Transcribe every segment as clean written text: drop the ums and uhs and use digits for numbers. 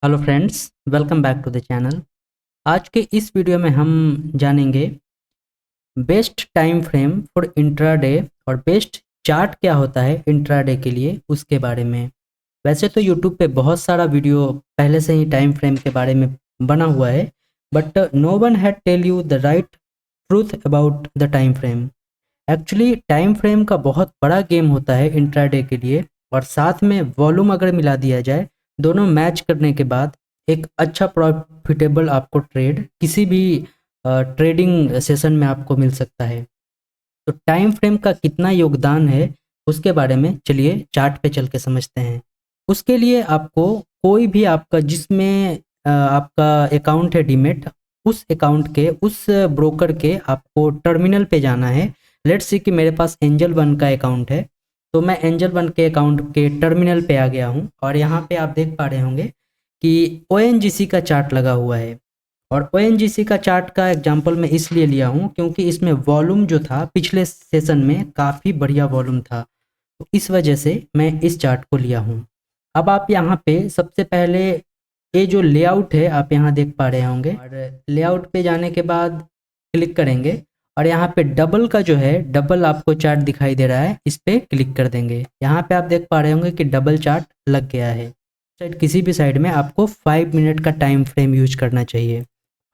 Hello friends, welcome back to the channel. आज के इस वीडियो में हम जानेंगे best time frame for intraday और बेस्ट चार्ट क्या होता है इंट्राडे के लिए उसके बारे में। वैसे तो यूट्यूब पे बहुत सारा वीडियो पहले से ही टाइम फ्रेम के बारे में बना हुआ है, but no one had tell you the right truth about the time frame. Actually time frame का बहुत बड़ा गेम होता है इंट्राडे के लिए, और साथ में वॉल्यूम अगर मिला दिया जाए, दोनों मैच करने के बाद एक अच्छा प्रॉफिटेबल आपको ट्रेड किसी भी ट्रेडिंग सेशन में आपको मिल सकता है। तो टाइम फ्रेम का कितना योगदान है उसके बारे में चलिए चार्ट पे चल के समझते हैं। उसके लिए आपको कोई भी आपका जिसमें आपका अकाउंट है डीमेट, उस अकाउंट के उस ब्रोकर के आपको टर्मिनल पे जाना है। लेट्स सी कि मेरे पास एंजल वन का अकाउंट है, तो मैं एंजल वन के अकाउंट के टर्मिनल पे आ गया हूँ और यहाँ पे आप देख पा रहे होंगे कि ONGC का चार्ट लगा हुआ है। और ONGC का चार्ट का एग्जांपल मैं इसलिए लिया हूँ क्योंकि इसमें वॉल्यूम जो था पिछले सेशन में काफ़ी बढ़िया वॉल्यूम था, तो इस वजह से मैं इस चार्ट को लिया हूँ। अब आप यहाँ पे सबसे पहले ये जो लेआउट है आप यहाँ देख पा रहे होंगे, और लेआउट पे जाने के बाद क्लिक करेंगे और यहाँ पे डबल का जो है डबल आपको चार्ट दिखाई दे रहा है, इस पे क्लिक कर देंगे। यहाँ पे आप देख पा रहे होंगे कि डबल चार्ट लग गया है। किसी भी साइड में आपको 5 मिनट का टाइम फ्रेम यूज करना चाहिए।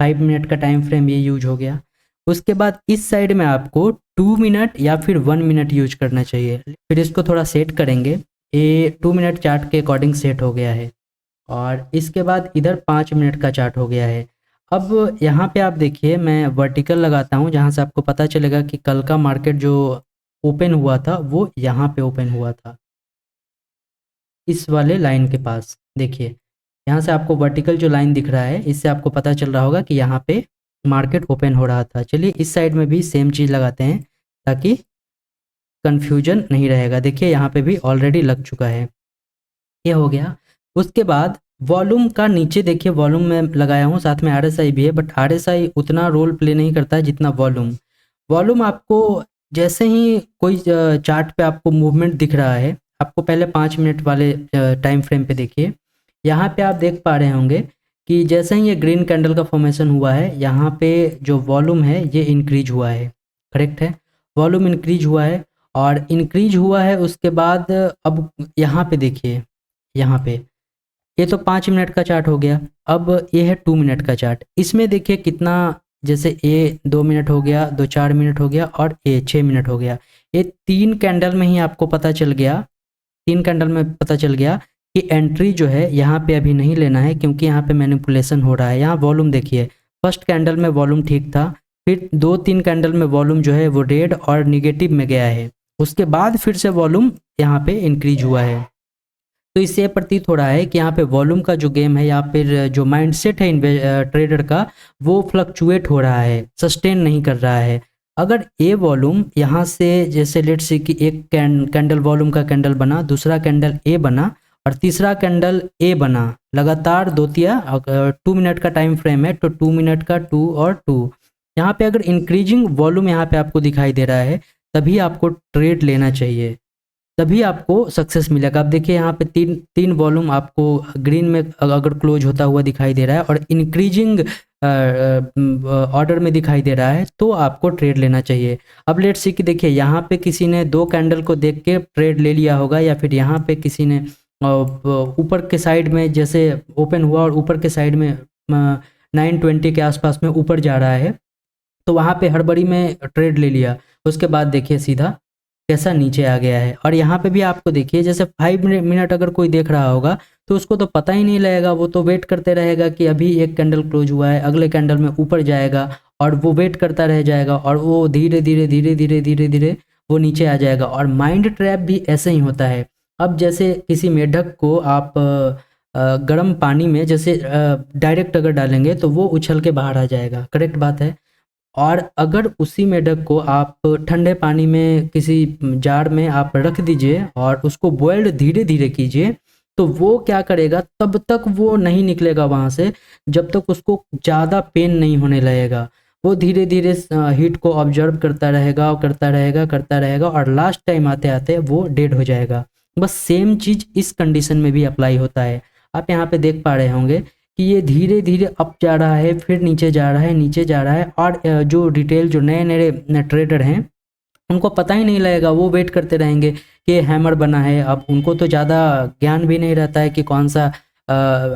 5 मिनट का टाइम फ्रेम ये यूज हो गया। उसके बाद इस साइड में आपको 2 मिनट या फिर 1 मिनट यूज करना चाहिए। फिर इसको थोड़ा सेट करेंगे, ये 2 मिनट चार्ट के अकॉर्डिंग सेट हो गया है। और इसके बाद इधर 5 मिनट का चार्ट हो गया है। अब यहाँ पे आप देखिए, मैं वर्टिकल लगाता हूँ जहाँ से आपको पता चलेगा कि कल का मार्केट जो ओपन हुआ था वो यहाँ पे ओपन हुआ था, इस वाले लाइन के पास। देखिए यहाँ से आपको वर्टिकल जो लाइन दिख रहा है, इससे आपको पता चल रहा होगा कि यहाँ पे मार्केट ओपन हो रहा था। चलिए इस साइड में भी सेम चीज़ लगाते हैं ताकि कन्फ्यूजन नहीं रहेगा। देखिए यहाँ पे भी ऑलरेडी लग चुका है, ये हो गया। उसके बाद वॉल्यूम का नीचे देखिए, वॉल्यूम में लगाया हूँ, साथ में RSI भी है, बट RSI उतना रोल प्ले नहीं करता है जितना वॉल्यूम। वॉल्यूम आपको जैसे ही कोई चार्ट पे आपको मूवमेंट दिख रहा है, आपको पहले 5 मिनट वाले टाइम फ्रेम पे देखिए। यहाँ पे आप देख पा रहे होंगे कि जैसे ही ये ग्रीन कैंडल का फॉर्मेशन हुआ है, यहाँ पे जो वॉल्यूम है ये इंक्रीज हुआ है। करेक्ट है, वॉल्यूम इंक्रीज हुआ है और इंक्रीज हुआ है। उसके बाद अब यहाँ पे देखिए, यहाँ पे ये तो 5 मिनट का चार्ट हो गया। अब ये है 2 मिनट का चार्ट। इसमें देखिए कितना, जैसे ये 2 मिनट हो गया, 4 मिनट हो गया और ये 6 मिनट हो गया। ये 3 कैंडल में ही आपको पता चल गया, 3 कैंडल में पता चल गया कि एंट्री जो है यहाँ पे अभी नहीं लेना है, क्योंकि यहाँ पे मैनिपुलेशन हो रहा है। यहाँ वॉल्यूम देखिए, फर्स्ट कैंडल में वॉल्यूम ठीक था, फिर 2-3 कैंडल में वॉल्यूम जो है वो रेड और निगेटिव में गया है। उसके बाद फिर से वॉल्यूम यहाँ पे इंक्रीज हुआ है। तो इससे ये प्रतीत हो रहा है कि यहाँ पे वॉल्यूम का जो गेम है या फिर जो माइंडसेट है ट्रेडर का, वो फ्लक्चुएट हो रहा है, सस्टेन नहीं कर रहा है। अगर ए वॉल्यूम यहाँ से, जैसे लेट्स से कि एक कैंडल वॉल्यूम का कैंडल बना, दूसरा कैंडल ए बना और तीसरा कैंडल ए बना, लगातार दो तिया 2 मिनट का टाइम फ्रेम है, तो 2 मिनट का 2 और 2, यहाँ पे अगर इंक्रीजिंग वॉल्यूम यहाँ पे आपको दिखाई दे रहा है, तभी आपको ट्रेड लेना चाहिए, तभी आपको सक्सेस मिलेगा। आप देखिए यहाँ पे तीन वॉल्यूम आपको ग्रीन में अगर क्लोज होता हुआ दिखाई दे रहा है और इंक्रीजिंग ऑर्डर में दिखाई दे रहा है, तो आपको ट्रेड लेना चाहिए। अब लेट्स सी कि देखिए यहाँ पे किसी ने 2 कैंडल को देख के ट्रेड ले लिया होगा, या फिर यहाँ पे किसी ने ऊपर के साइड में जैसे ओपन हुआ और ऊपर के साइड में 920 के आसपास में ऊपर जा रहा है, तो वहाँ पे हड़बड़ी में ट्रेड ले लिया। उसके बाद देखिए सीधा कैसा नीचे आ गया है। और यहाँ पे भी आपको देखिए, जैसे 5 मिनट अगर कोई देख रहा होगा तो उसको तो पता ही नहीं लगेगा, वो तो वेट करते रहेगा कि अभी एक कैंडल क्लोज हुआ है, अगले कैंडल में ऊपर जाएगा, और वो वेट करता रह जाएगा और वो धीरे धीरे धीरे धीरे धीरे धीरे वो नीचे आ जाएगा। और माइंड ट्रैप भी ऐसे ही होता है। अब जैसे किसी मेढक को आप गर्म पानी में जैसे डायरेक्ट अगर डालेंगे तो वो उछल के बाहर आ जाएगा, करेक्ट बात है। और अगर उसी मेढक को आप ठंडे पानी में किसी जार में आप रख दीजिए और उसको बॉयल्ड धीरे धीरे कीजिए, तो वो क्या करेगा, तब तक वो नहीं निकलेगा वहाँ से जब तक उसको ज़्यादा पेन नहीं होने लगेगा। वो धीरे धीरे हीट को ऑब्जर्व करता रहेगा और करता रहेगा और लास्ट टाइम आते आते वो डेड हो जाएगा। बस सेम चीज़ इस कंडीशन में भी अप्लाई होता है। आप यहाँ पे देख पा रहे होंगे कि ये धीरे धीरे अप जा रहा है, फिर नीचे जा रहा है, नीचे जा रहा है। और जो रिटेल जो नए नए ट्रेडर हैं उनको पता ही नहीं लगेगा, वो वेट करते रहेंगे कि हैमर बना है। अब उनको तो ज़्यादा ज्ञान भी नहीं रहता है कि कौन सा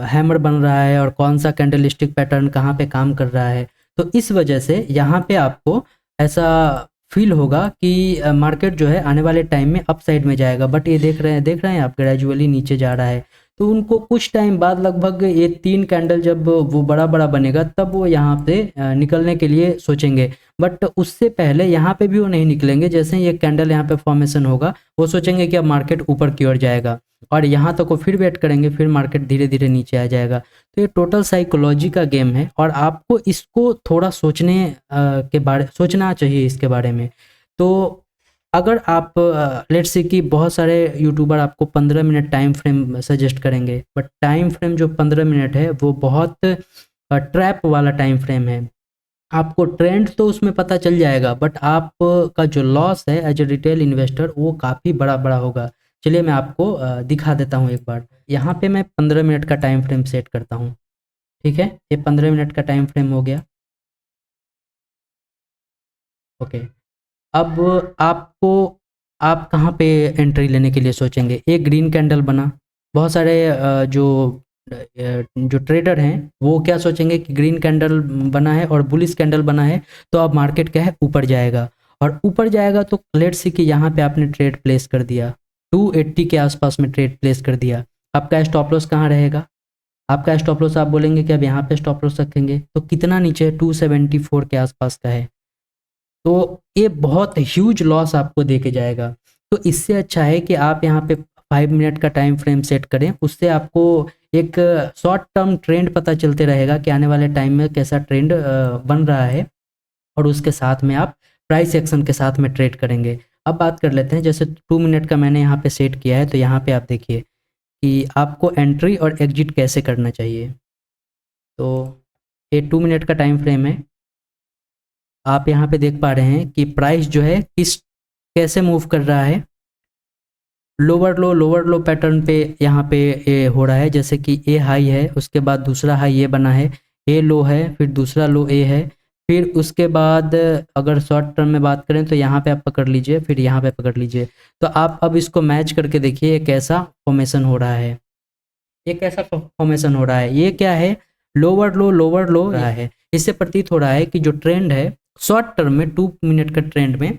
हैमर बन रहा है और कौन सा कैंडलस्टिक पैटर्न कहाँ पे काम कर रहा है। तो इस वजह से यहाँ पे आपको ऐसा फील होगा कि मार्केट जो है आने वाले टाइम में अप साइड में जाएगा, बट ये देख रहे हैं आप ग्रेजुअली नीचे जा रहा है। तो उनको कुछ टाइम बाद लगभग ये 3 कैंडल जब वो बड़ा बड़ा बनेगा तब वो यहाँ पे निकलने के लिए सोचेंगे, बट उससे पहले यहाँ पे भी वो नहीं निकलेंगे। जैसे ही एक कैंडल यहाँ पे फॉर्मेशन होगा वो सोचेंगे कि अब मार्केट ऊपर की ओर जाएगा, और यहाँ तक वो फिर वेट करेंगे, फिर मार्केट धीरे धीरे नीचे आ जाएगा। तो ये टोटल साइकोलॉजी का गेम है, और आपको इसको थोड़ा सोचना चाहिए इसके बारे में। तो अगर आप लेट्स से कि बहुत सारे यूट्यूबर आपको 15 मिनट टाइम फ्रेम सजेस्ट करेंगे, बट टाइम फ्रेम जो 15 मिनट है वो बहुत ट्रैप वाला टाइम फ्रेम है। आपको ट्रेंड तो उसमें पता चल जाएगा, बट आपका जो लॉस है एज ए रिटेल इन्वेस्टर वो काफ़ी बड़ा बड़ा होगा। चलिए मैं आपको दिखा देता हूँ एक बार। यहाँ पे मैं 15 मिनट का टाइम फ्रेम सेट करता हूँ, ठीक है। ये 15 मिनट का टाइम फ्रेम हो गया, ओके। अब आपको आप कहाँ पे एंट्री लेने के लिए सोचेंगे? एक ग्रीन कैंडल बना, बहुत सारे जो ट्रेडर हैं वो क्या सोचेंगे कि ग्रीन कैंडल बना है और बुलिश कैंडल बना है तो अब मार्केट क्या है, ऊपर जाएगा। और ऊपर जाएगा तो लेट्स से कि यहाँ पे आपने ट्रेड प्लेस कर दिया, 280 के आसपास में ट्रेड प्लेस कर दिया। आपका स्टॉप लॉस कहाँ रहेगा? आपका स्टॉप लॉस आप बोलेंगे कि अब यहाँ पे स्टॉप लॉस रखेंगे, तो कितना नीचे? 274 के आसपास का है। तो ये बहुत ह्यूज लॉस आपको दे के जाएगा। तो इससे अच्छा है कि आप यहाँ पे 5 मिनट का टाइम फ्रेम सेट करें, उससे आपको एक शॉर्ट टर्म ट्रेंड पता चलते रहेगा कि आने वाले टाइम में कैसा ट्रेंड बन रहा है, और उसके साथ में आप प्राइस एक्शन के साथ में ट्रेड करेंगे। अब बात कर लेते हैं, जैसे 2 मिनट का मैंने यहाँ पे सेट किया है, तो यहाँ पे आप देखिए कि आपको एंट्री और एग्जिट कैसे करना चाहिए। तो ये 2 मिनट का टाइम फ्रेम है। आप यहाँ पे देख पा रहे हैं कि प्राइस जो है कैसे मूव कर रहा है। लोअर लो पैटर्न पे यहाँ पे ए हो रहा है, जैसे कि ए हाई है, उसके बाद दूसरा हाई ये बना है, ए लो है, फिर दूसरा लो ए है, फिर उसके बाद अगर शॉर्ट टर्म में बात करें तो यहाँ पे आप पकड़ लीजिए, फिर यहाँ पे पकड़ लीजिए। तो आप अब इसको मैच करके देखिए कैसा फॉर्मेशन हो रहा है। ये कैसा फॉर्मेशन हो रहा है? ये क्या है? लोअर लो रहा है। इससे प्रतीत हो रहा है कि जो ट्रेंड है शॉर्ट टर्म में 2 मिनट का ट्रेंड में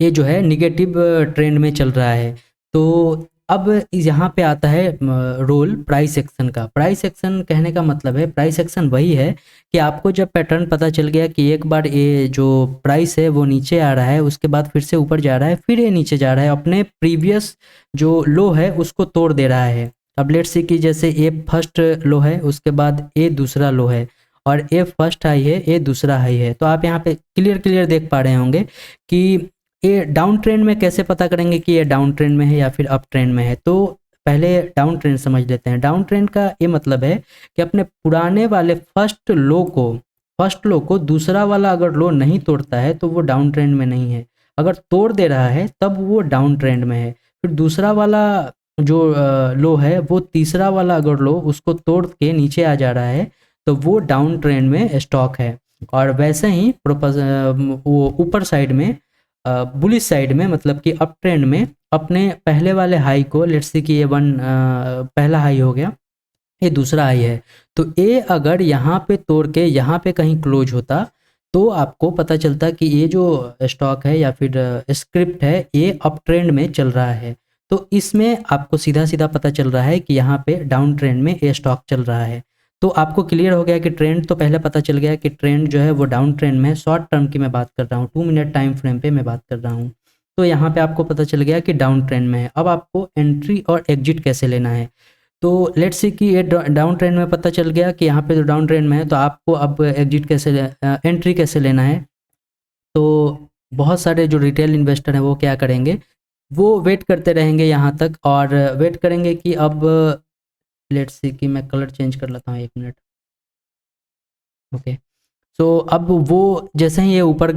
ये जो है निगेटिव ट्रेंड में चल रहा है। तो अब यहाँ पे आता है रोल प्राइस एक्शन का। प्राइस एक्शन कहने का मतलब है, प्राइस एक्शन वही है कि आपको जब पैटर्न पता चल गया कि एक बार ये जो प्राइस है वो नीचे आ रहा है, उसके बाद फिर से ऊपर जा रहा है, फिर ये नीचे जा रहा है, अपने प्रीवियस जो लो है उसको तोड़ दे रहा है। अब लेट्स से कि जैसे ए फर्स्ट लो है, उसके बाद ए दूसरा लो है, और ए फर्स्ट हाई है, ए दूसरा हाई है। तो आप यहाँ पे क्लियर देख पा रहे होंगे कि ये डाउन ट्रेंड में कैसे पता करेंगे कि ये डाउन ट्रेंड में है या फिर अप ट्रेंड में है। तो पहले डाउन ट्रेंड समझ लेते हैं। डाउन ट्रेंड का ये मतलब है कि अपने पुराने वाले फर्स्ट लो को दूसरा वाला अगर लो नहीं तोड़ता है तो वो डाउन ट्रेंड में नहीं है। अगर तोड़ दे रहा है तब वो डाउन ट्रेंड में है। फिर दूसरा वाला जो लो है वो तीसरा वाला अगर लो उसको तोड़ के नीचे आ जा रहा है तो वो डाउन ट्रेंड में स्टॉक है। और वैसे ही वो ऊपर साइड में बुलिश साइड में, मतलब कि अप ट्रेंड में, अपने पहले वाले हाई को लेट्स से कि ये पहला हाई हो गया, ये दूसरा हाई है, तो ये अगर यहाँ पे तोड़ के यहाँ पे कहीं क्लोज होता तो आपको पता चलता कि ये जो स्टॉक है या फिर स्क्रिप्ट है ये अप ट्रेंड में चल रहा है। तो इसमें आपको सीधा सीधा पता चल रहा है कि यहाँ पे डाउन ट्रेंड में ये स्टॉक चल रहा है। तो आपको क्लियर हो गया कि ट्रेंड तो पहले पता चल गया कि ट्रेंड जो है वो डाउन ट्रेंड में है। शॉर्ट टर्म की मैं बात कर रहा हूँ, 2 मिनट टाइम फ्रेम पे मैं बात कर रहा हूँ। तो यहाँ पे आपको पता चल गया कि डाउन ट्रेंड में है। अब आपको एंट्री और एग्जिट कैसे लेना है? तो लेट्स से कि ये डाउन ट्रेंड में पता चल गया कि यहाँ पे तो डाउन ट्रेंड में है, तो आपको अब एंट्री कैसे लेना है? तो बहुत सारे जो रिटेल इन्वेस्टर हैं वो क्या करेंगे, वो वेट करते रहेंगे यहाँ तक, और वेट करेंगे कि अब लेट्स सी कि मैं कलर चेंज कर लेता हूँ, 1 मिनट, ओके। सो अब वो जैसे ही ये ऊपर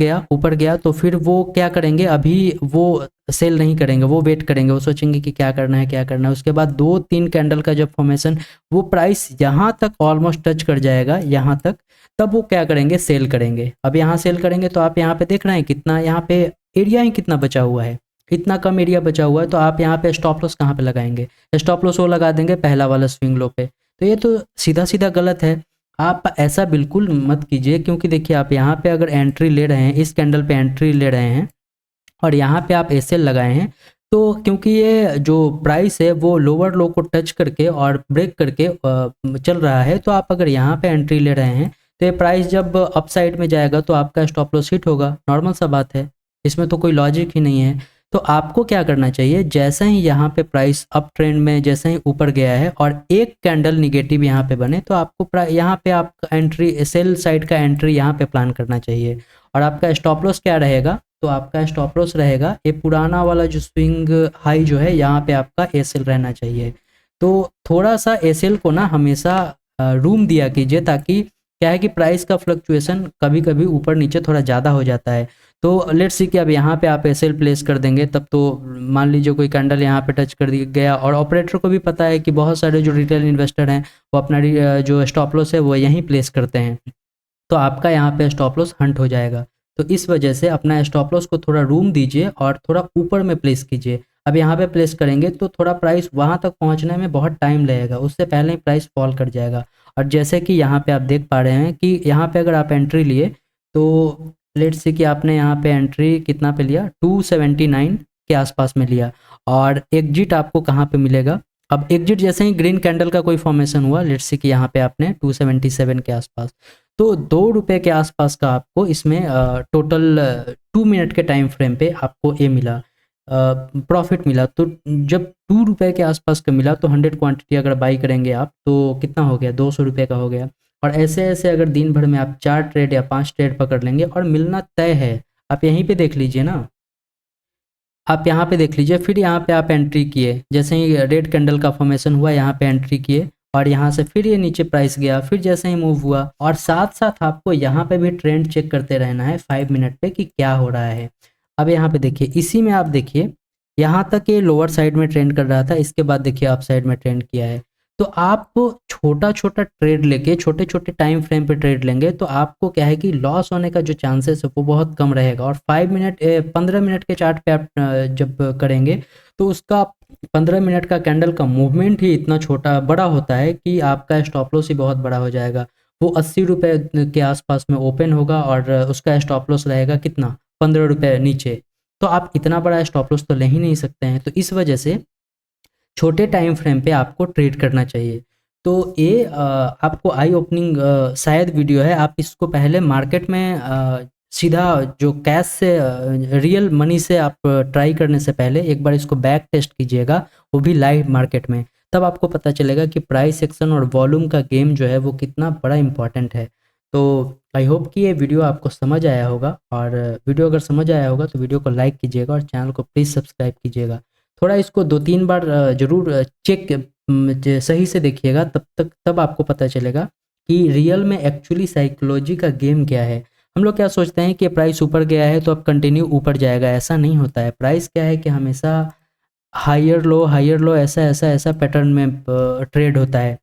गया तो फिर वो क्या करेंगे, अभी वो सेल नहीं करेंगे, वो वेट करेंगे, वो सोचेंगे कि क्या करना है क्या करना है। उसके बाद 2-3 कैंडल का जब फॉर्मेशन, वो प्राइस यहाँ तक ऑलमोस्ट टच कर जाएगा यहाँ तक, तब वो क्या करेंगे, सेल करेंगे। अब यहाँ सेल करेंगे तो आप यहाँ पे देख रहे हैं कितना यहाँ पे एरिया ही कितना बचा हुआ है, इतना कम एरिया बचा हुआ है। तो आप यहाँ पे स्टॉप लॉस कहाँ पे लगाएंगे, स्टॉप लॉस वो लगा देंगे पहला वाला स्विंग लो पे। तो ये तो सीधा सीधा गलत है। आप ऐसा बिल्कुल मत कीजिए, क्योंकि देखिए आप यहाँ पे अगर एंट्री ले रहे हैं, इस कैंडल पे एंट्री ले रहे हैं और यहाँ पे आप एसएल लगाए हैं, तो क्योंकि ये जो प्राइस है वो लोअर लो को टच करके और ब्रेक करके चल रहा है, तो आप अगर यहाँ पे एंट्री ले रहे हैं तो ये प्राइस जब अप साइड में जाएगा तो आपका स्टॉप लॉस हिट होगा, नॉर्मल सा बात है, इसमें तो कोई लॉजिक ही नहीं है। तो आपको क्या करना चाहिए, जैसे ही यहाँ पे प्राइस अप ट्रेंड में जैसे ही ऊपर गया है और एक कैंडल निगेटिव यहाँ पे बने, तो आपको यहाँ पे आप एंट्री, सेल साइड का एंट्री यहाँ पे प्लान करना चाहिए। और आपका स्टॉप लॉस क्या रहेगा, तो आपका स्टॉप लॉस रहेगा ये पुराना वाला जो स्विंग हाई जो है यहाँ पे आपका एसएल रहना चाहिए। तो थोड़ा सा एसएल को ना हमेशा रूम दिया कीजिए, ताकि क्या है कि प्राइस का फ्लक्चुएशन कभी कभी ऊपर नीचे थोड़ा ज़्यादा हो जाता है। तो लेट्स सी कि अब यहाँ पे आप एसएल प्लेस कर देंगे, तब तो मान लीजिए कोई कैंडल यहाँ पे टच कर गया, और ऑपरेटर को भी पता है कि बहुत सारे जो रिटेल इन्वेस्टर हैं वो अपना जो स्टॉप लॉस है वो यहीं प्लेस करते हैं, तो आपका यहाँ पे स्टॉप लॉस हंट हो जाएगा। तो इस वजह से अपना स्टॉप लॉस को थोड़ा रूम दीजिए और थोड़ा ऊपर में प्लेस कीजिए। अब यहाँ पे प्लेस करेंगे तो थोड़ा प्राइस वहाँ तक पहुँचने में बहुत टाइम लगेगा, उससे पहले ही प्राइस फॉल कर जाएगा। और जैसे कि यहाँ पे आप देख पा रहे हैं कि यहाँ पे अगर आप एंट्री लिए, तो लेट्स से कि आपने यहाँ पे एंट्री कितना पे लिया, 279 के आसपास में लिया, और एग्जिट आपको कहाँ पे मिलेगा। अब एग्जिट जैसे ही ग्रीन कैंडल का कोई फॉर्मेशन हुआ, लेट्स से कि यहाँ पे आपने 277 के आसपास, तो 2 रुपये के आसपास का आपको इसमें टोटल 2 मिनट के टाइम फ्रेम पे आपको ये मिला, प्रॉफिट मिला। तो जब 2 रुपये के आसपास का मिला, तो 100 क्वांटिटी अगर बाई करेंगे आप, तो कितना हो गया, 200 रुपये का हो गया। और ऐसे ऐसे अगर दिन भर में आप 4 ट्रेड या 5 ट्रेड पकड़ लेंगे और मिलना तय है। आप यहीं पे देख लीजिए ना, आप यहाँ पे देख लीजिए, फिर यहाँ पे आप एंट्री किए, जैसे ही रेड कैंडल का फॉर्मेशन हुआ यहाँ पे एंट्री किए, और यहाँ से फिर ये नीचे प्राइस गया, फिर जैसे ही मूव हुआ, और साथ साथ आपको यहाँ पे भी ट्रेंड चेक करते रहना है 5 मिनट पे कि क्या हो रहा है। अब यहाँ पे देखिए, इसी में आप देखिए यहाँ तक ये लोअर साइड में ट्रेंड कर रहा था, इसके बाद देखिए अप साइड में ट्रेंड किया है। तो आप छोटा छोटा ट्रेड लेके छोटे छोटे टाइम फ्रेम पे ट्रेड लेंगे, तो आपको क्या है कि लॉस होने का जो चांसेस है वो बहुत कम रहेगा। और 15 मिनट के चार्ट पे आप जब करेंगे, तो उसका 15 मिनट का कैंडल का मूवमेंट ही इतना छोटा बड़ा होता है कि आपका स्टॉप लॉस ही बहुत बड़ा हो जाएगा। वो 80 रुपये के आसपास में ओपन होगा और उसका स्टॉप लॉस रहेगा कितना, 15 रुपये नीचे। तो आप इतना बड़ा स्टॉप लॉस तो ले ही नहीं सकते हैं। तो इस वजह से छोटे टाइम फ्रेम पे आपको ट्रेड करना चाहिए। तो ये आपको आई ओपनिंग शायद वीडियो है, आप इसको पहले मार्केट में सीधा जो कैश से रियल मनी से आप ट्राई करने से पहले एक बार इसको बैक टेस्ट कीजिएगा, वो भी लाइव मार्केट में, तब आपको पता चलेगा कि प्राइस एक्शन और वॉल्यूम का गेम जो है वो कितना बड़ा इंपॉर्टेंट है। तो आई होप कि ये वीडियो आपको समझ आया होगा, और वीडियो अगर समझ आया होगा तो वीडियो को लाइक कीजिएगा और चैनल को प्लीज़ सब्सक्राइब कीजिएगा। थोड़ा इसको 2-3 बार ज़रूर चेक सही से देखिएगा, तब आपको पता चलेगा कि रियल में एक्चुअली साइकोलॉजी का गेम क्या है। हम लोग क्या सोचते हैं कि प्राइस ऊपर गया है तो अब कंटिन्यू ऊपर जाएगा, ऐसा नहीं होता है। प्राइस क्या है कि हमेशा हायर लो ऐसा ऐसा ऐसा पैटर्न में ट्रेड होता है।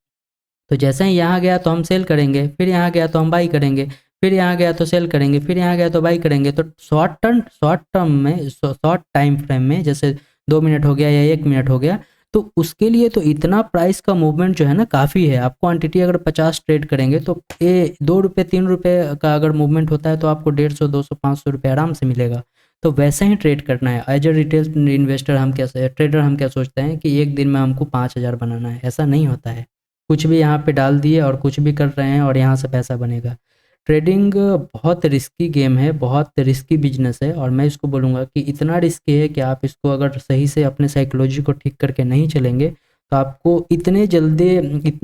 तो जैसे ही यहाँ गया तो हम सेल करेंगे, फिर यहाँ गया तो हम बाई करेंगे, फिर यहाँ गया तो सेल करेंगे, फिर यहाँ गया तो बाई करेंगे। तो शॉर्ट टर्म में, शॉर्ट टाइम फ्रेम में, जैसे 2 मिनट हो गया या 1 मिनट हो गया, तो उसके लिए तो इतना प्राइस का मूवमेंट जो है ना काफ़ी है। आप क्वांटिटी अगर 50 ट्रेड करेंगे तो ये 2 रुपये 3 रुपये का अगर मूवमेंट होता है तो आपको 150 200 500 रुपये आराम से मिलेगा। तो वैसे ही ट्रेड करना है। एज ए रिटेल इन्वेस्टर हम क्या ट्रेडर हम क्या सोचते हैं कि एक दिन में हमको 5,000 बनाना है, ऐसा नहीं होता है। कुछ भी यहाँ पे डाल दिए और कुछ भी कर रहे हैं और यहाँ से पैसा बनेगा। ट्रेडिंग बहुत रिस्की गेम है, बहुत रिस्की बिजनेस है, और मैं इसको बोलूँगा कि इतना रिस्की है कि आप इसको अगर सही से अपने साइकोलॉजी को ठीक करके नहीं चलेंगे तो आपको इतने जल्दी,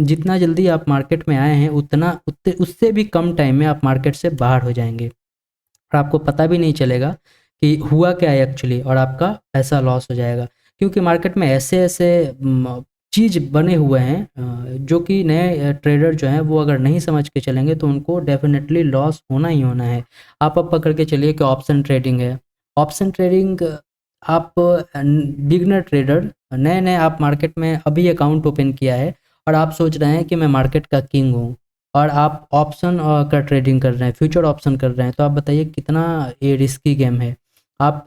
जितना जल्दी आप मार्केट में आए हैं उससे भी कम टाइम में आप मार्केट से बाहर हो जाएंगे, और आपको पता भी नहीं चलेगा कि हुआ क्या है एक्चुअली, और आपका पैसा लॉस हो जाएगा। क्योंकि मार्केट में ऐसे ऐसे चीज़ बने हुए हैं जो कि नए ट्रेडर जो हैं वो अगर नहीं समझ के चलेंगे तो उनको डेफिनेटली लॉस होना ही होना है। आप अब पकड़ के चलिए कि ऑप्शन ट्रेडिंग है। ऑप्शन ट्रेडिंग आप बिगनर ट्रेडर, नए-नए आप मार्केट में अभी अकाउंट ओपन किया है और आप सोच रहे हैं कि मैं मार्केट का किंग हूँ और आप ऑप्शन का ट्रेडिंग कर रहे हैं, फ्यूचर ऑप्शन कर रहे हैं, तो आप बताइए कितना ये रिस्की गेम है। आप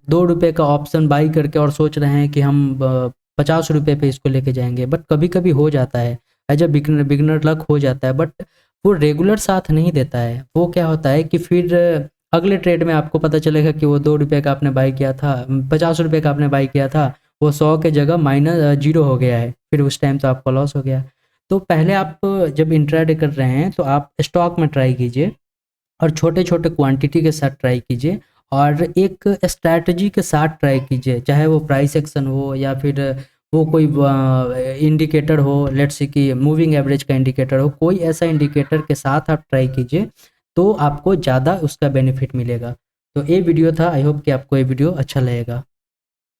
₹2 का ऑप्शन बाई करके और सोच रहे हैं कि हम ₹50 पे इसको लेके जाएँगे, बट कभी-कभी हो जाता है, as a beginner beginner luck हो जाता है, बट वो रेगुलर साथ नहीं देता है। वो क्या होता है कि फिर अगले ट्रेड में आपको पता चलेगा कि वो ₹2 का आपने बाई किया था, ₹50 का आपने बाई किया था, वो 100 के जगह -0 हो गया है, फिर उस टाइम तो आपका लॉस हो गया। तो पहले आप जब इंट्राडे कर रहे हैं तो आप स्टॉक में ट्राई कीजिए और छोटे-छोटे क्वांटिटी के साथ ट्राई कीजिए और एक स्ट्रैटेजी के साथ ट्राई कीजिए, चाहे वो प्राइस एक्शन हो या फिर वो कोई इंडिकेटर हो, लेट्स से कि मूविंग एवरेज का इंडिकेटर हो, कोई ऐसा इंडिकेटर के साथ आप ट्राई कीजिए, तो आपको ज़्यादा उसका बेनिफिट मिलेगा। तो ये वीडियो था, आई होप कि आपको ये वीडियो अच्छा लगेगा।